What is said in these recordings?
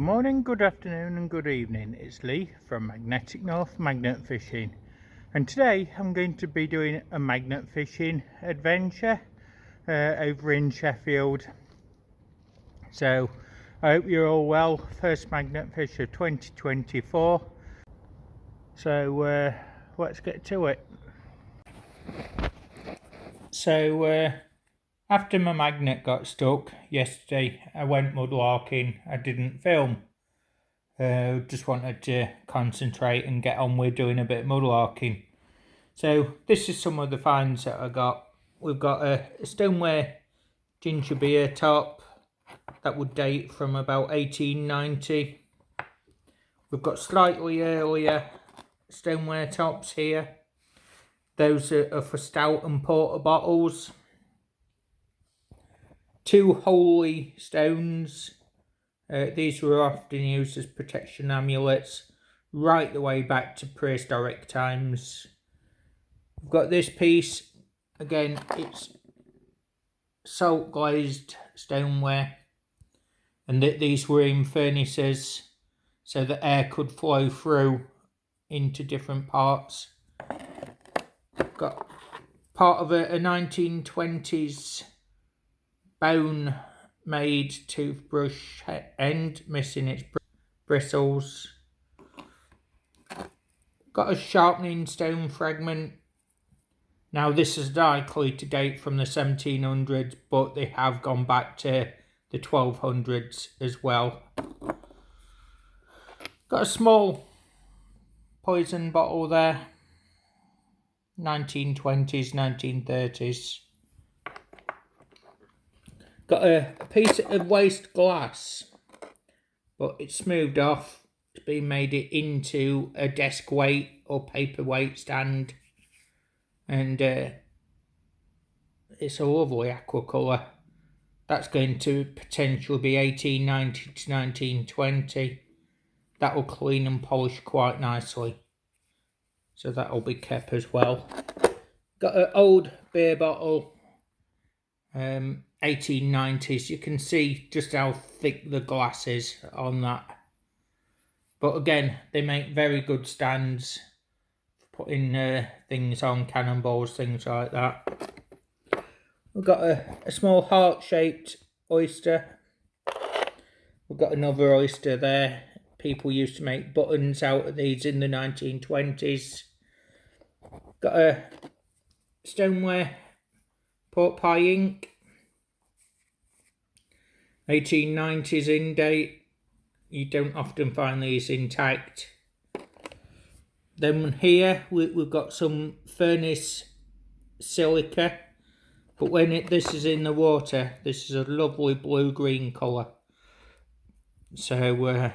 morning, good afternoon and good evening. It's Lee from Magnetic North Magnet Fishing, and today I'm going to be doing a magnet fishing adventure over in Sheffield. So I hope you're all well. First magnet fish of 2024. So let's get to it. So after my magnet got stuck yesterday, I went mudlarking. I didn't film. Just wanted to concentrate and get on with doing a bit of mudlarking. So this is some of the finds that I got. We've got a stoneware ginger beer top that would date from about 1890. We've got slightly earlier stoneware tops here. Those are for stout and porter bottles. 2 holy stones. These were often used as protection amulets right the way back to prehistoric times. We've got this piece, again, it's salt glazed stoneware, and these were in furnaces so that air could flow through into different parts. Got part of a 1920s bone made toothbrush end, missing its bristles. Got a sharpening stone fragment. Now this is likely to date from the 1700s, but they have gone back to the 1200s as well. Got a small poison bottle there, 1920s, 1930s. Got a piece of waste glass, but it's smoothed off. It's been made it into a desk weight or paperweight stand, and it's a lovely aqua colour. That's going to potentially be 1890 to 1920. That will clean and polish quite nicely, so that will be kept as well. Got an old beer bottle, 1890s. You can see just how thick the glass is on that. But again, they make very good stands for putting things on, cannonballs, things like that. We've got a small heart-shaped oyster. We've got another oyster there. People used to make buttons out of these in the 1920s. Got a stoneware pork pie ink, 1890s in date. You don't often find these intact. Then here we've got some furnace silica, but when this is in the water, this is a lovely blue-green colour. So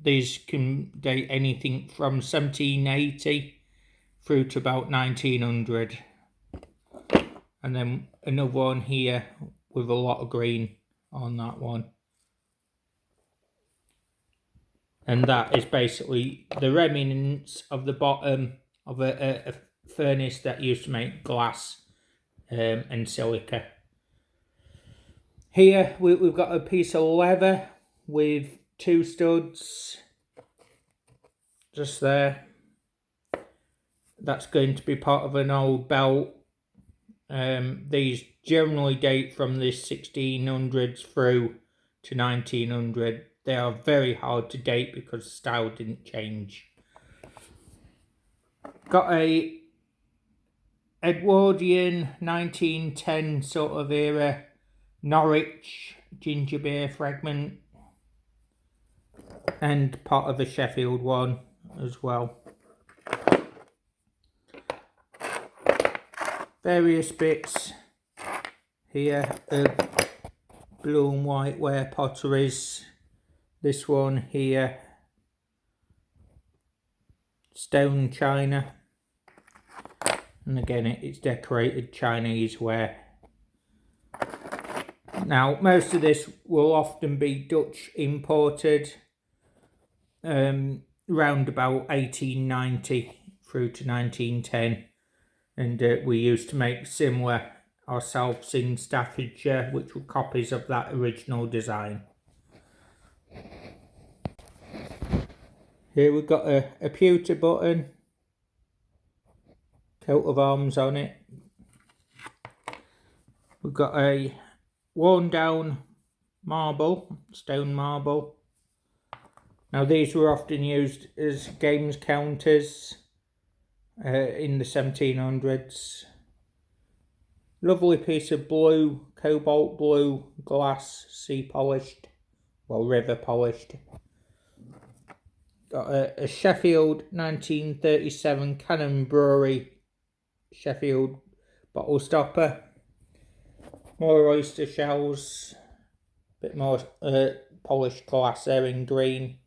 these can date anything from 1780 through to about 1900. And then another one here with a lot of green on that one. And that is basically the remnants of the bottom of a furnace that used to make glass and silica. Here we've got a piece of leather with 2 studs just there. That's going to be part of an old belt. These generally date from the 1600s through to 1900. They are very hard to date because the style didn't change. Got a Edwardian 1910 sort of era Norwich ginger beer fragment, and part of a Sheffield one as well. Various bits here of blue and white ware potteries. This one here, stone china, and again it's decorated Chinese ware. Now most of this will often be Dutch imported, round about 1890 through to 1910, and we used to make similar ourselves in Staffordshire, which were copies of that original design. Here we've got a pewter button, coat of arms on it. We've got a worn down marble, stone marble. Now these were often used as games counters in the 1700s. Lovely piece of blue, cobalt blue glass, sea polished, well, river polished. Got a Sheffield 1937 Cannon Brewery Sheffield bottle stopper. More oyster shells, bit more polished glass there in green.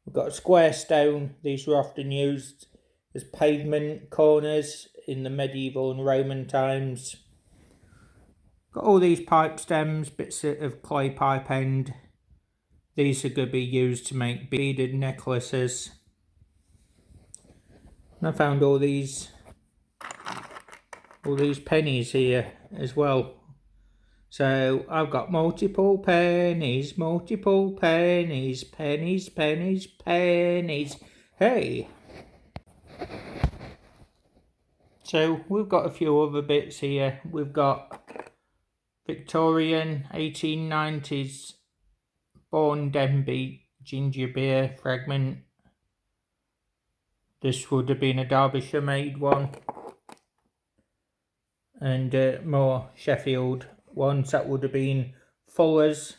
We've got a square stone. These were often used as pavement corners in the medieval and Roman times. Got all these pipe stems, bits of clay pipe end. These are going to be used to make beaded necklaces. And I found all these pennies here as well. So I've got multiple pennies, pennies, pennies, pennies. Hey! So we've got a few other bits here. We've got Victorian 1890s Born Denby ginger beer fragment. This would have been a Derbyshire made one. And more Sheffield ones. That would have been Fuller's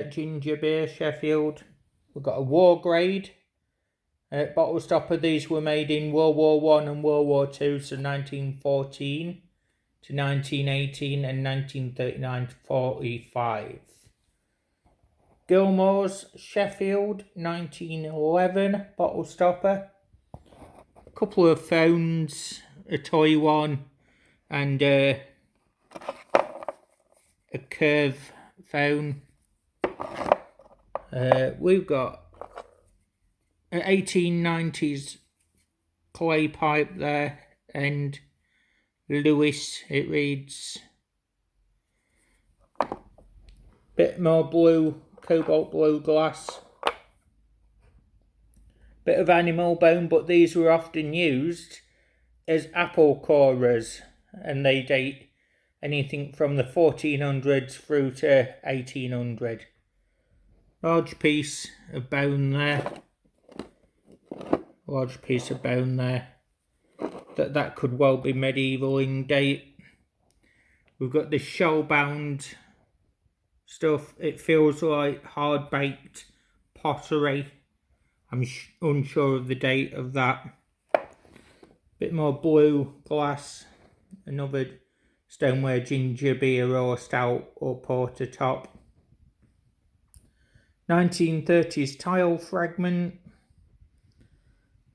ginger beer Sheffield. We've got a war grade bottle stopper. These were made in World War I and World War II, so 1914 to 1918 and 1939 to 45. Gilmore's Sheffield 1911 bottle stopper. A couple of phones, a toy one, and a curve phone. We've got an 1890s clay pipe there, and Lewis it reads. Bit more blue, cobalt blue glass. Bit of animal bone, but these were often used as apple corers, and they date anything from the 1400s through to 1800. Large piece of bone there. Large piece of bone there. That could well be medieval in date. We've got this shell-bound stuff. It feels like hard-baked pottery. I'm unsure of the date of that. Bit more blue glass. Another stoneware ginger beer or stout or porter top. 1930s tile fragment.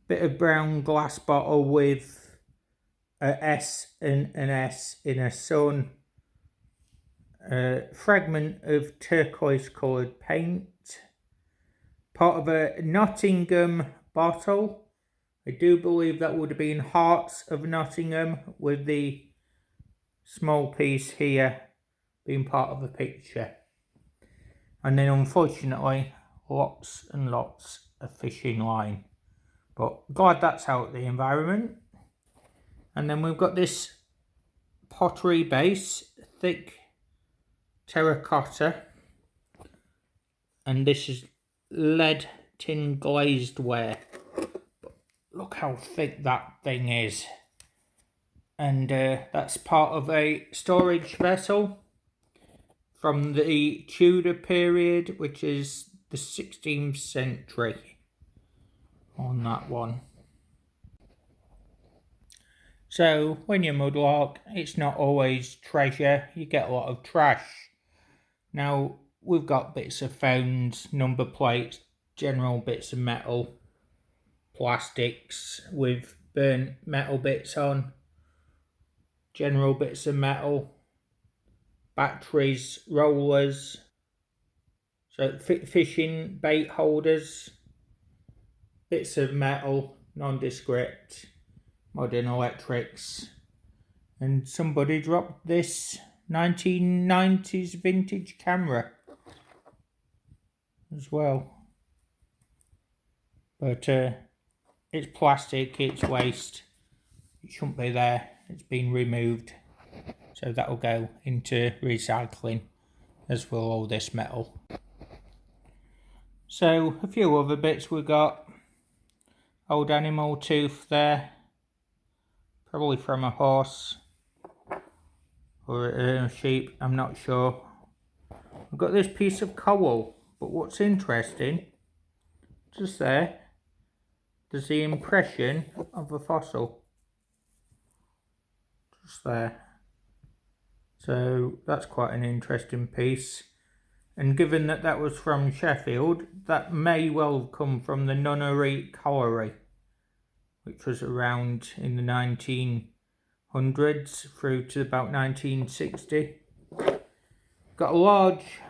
Bit of brown glass bottle with a S and an S in a sun. Fragment of turquoise coloured paint. Part of a Nottingham bottle. I do believe that would have been Hearts of Nottingham, with the small piece here being part of the picture. And then unfortunately, lots and lots of fishing line. But glad that's out of the environment. And then we've got this pottery base, thick terracotta. And this is lead tin glazed ware. But look how thick that thing is. And that's part of a storage vessel from the Tudor period, which is the 16th century on that one. So when you mudlark, it's not always treasure, you get a lot of trash. Now we've got bits of phones, number plates, general bits of metal, plastics with burnt metal bits on, general bits of metal, batteries, rollers, so fishing bait holders, bits of metal, nondescript, modern electrics, and somebody dropped this 1990s vintage camera as well. but it's plastic, it's waste, it shouldn't be there, it's been removed, so that'll go into recycling, as will all this metal. So a few other bits we got. Old animal tooth there, probably from a horse or a sheep, I'm not sure. We've got this piece of coal, but what's interesting, just there, there's the impression of a fossil, just there. So that's quite an interesting piece. And given that that was from Sheffield, that may well come from the Nunnery Colliery, which was around in the 1900s through to about 1960. Got a large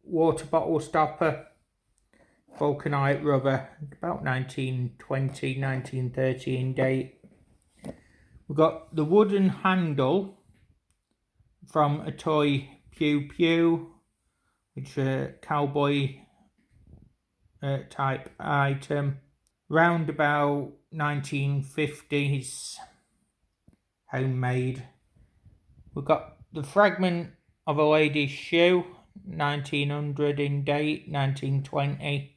water bottle stopper, vulcanite rubber, about 1920, 1930 in date. We've got the wooden handle from a toy Pew Pew, which is a cowboy type item. Round about 1950s, homemade. We've got the fragment of a lady's shoe, 1900 in date, 1920.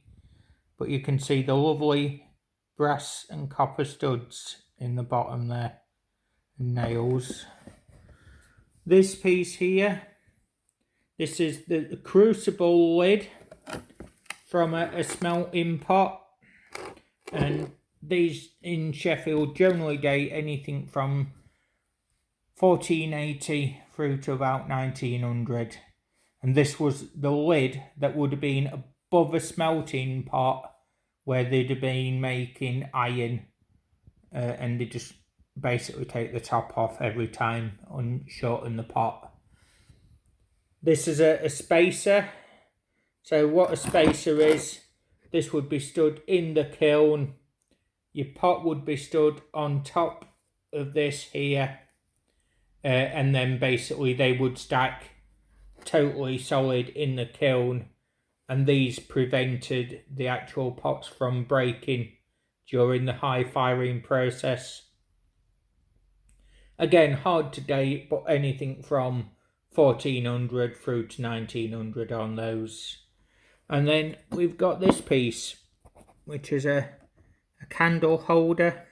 But you can see the lovely brass and copper studs in the bottom there, and nails. This piece here, this is the crucible lid from a smelting pot, and these in Sheffield generally date anything from 1480 through to about 1900, and this was the lid that would have been above a smelting pot where they'd have been making iron, and they just basically take the top off every time and shorten the pot. This is a spacer. So what a spacer is, this would be stood in the kiln. Your pot would be stood on top of this here, and then basically they would stack totally solid in the kiln, and these prevented the actual pots from breaking during the high firing process. Again, hard to date, but anything from 1400 through to 1900 on those. And then we've got this piece, which is a candle holder,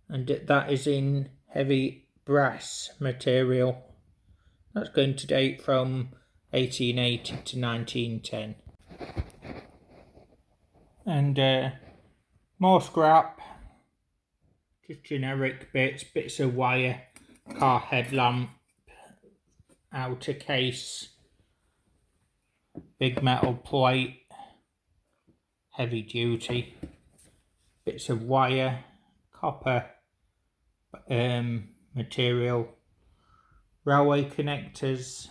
and that is in heavy brass material. That's going to date from 1880 to 1910. And more scrap, just generic bits of wire, car headlamp, outer case, big metal plate, heavy duty, bits of wire, copper material, railway connectors,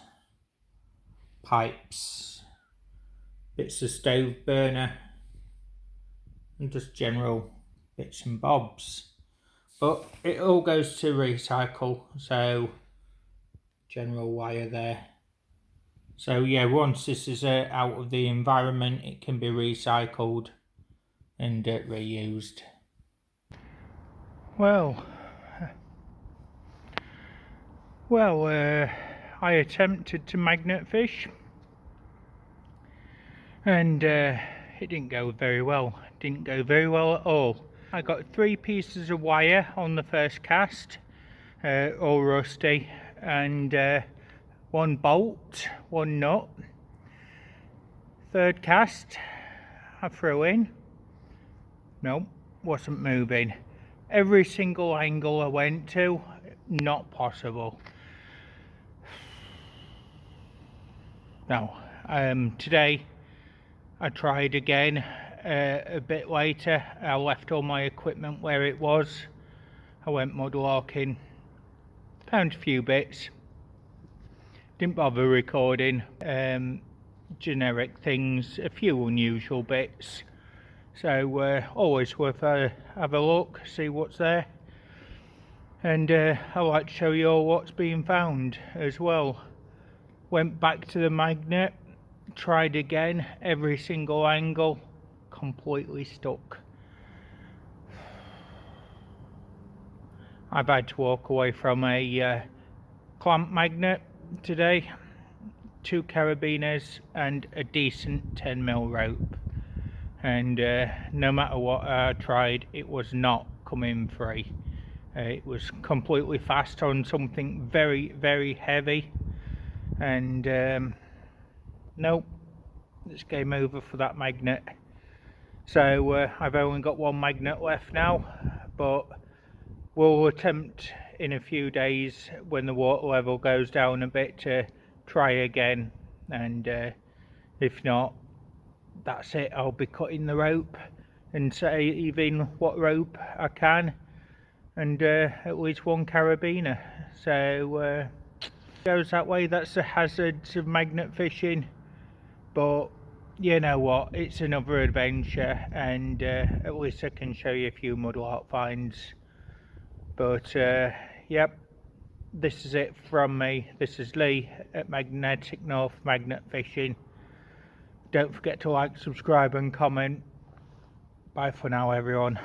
pipes, bits of stove burner, and just general bits and bobs. But it all goes to recycle, so general wire there. So yeah, once this is out of the environment, it can be recycled and reused. Well, I attempted to magnet fish, and it didn't go very well. It didn't go very well at all. I got 3 pieces of wire on the first cast, all rusty, and 1 bolt, 1 nut. Third cast, I threw in. Nope, wasn't moving. Every single angle I went to, not possible. No, today I tried again. A bit later, I left all my equipment where it was. I went mudlarking, found a few bits, didn't bother recording, generic things, a few unusual bits, so always worth have a look, see what's there, and I like to show you all what's being found as well. Went back to the magnet, tried again, every single angle, completely stuck. I've had to walk away from a clamp magnet today, 2 carabiners and a decent 10mm rope, and no matter what I tried, it was not coming free. It was completely fast on something very, very heavy, and nope, it's game over for that magnet. So I've only got 1 magnet left now, but we'll attempt in a few days when the water level goes down a bit to try again, and if not, that's it. I'll be cutting the rope and saving what rope I can, and at least 1 carabiner. So goes that way. That's the hazards of magnet fishing, but you know what, it's another adventure, and at least I can show you a few mudlark finds. But yep, this is it from me. This is Lee at Magnetic North Magnet Fishing. Don't forget to like, subscribe and comment. Bye for now, everyone.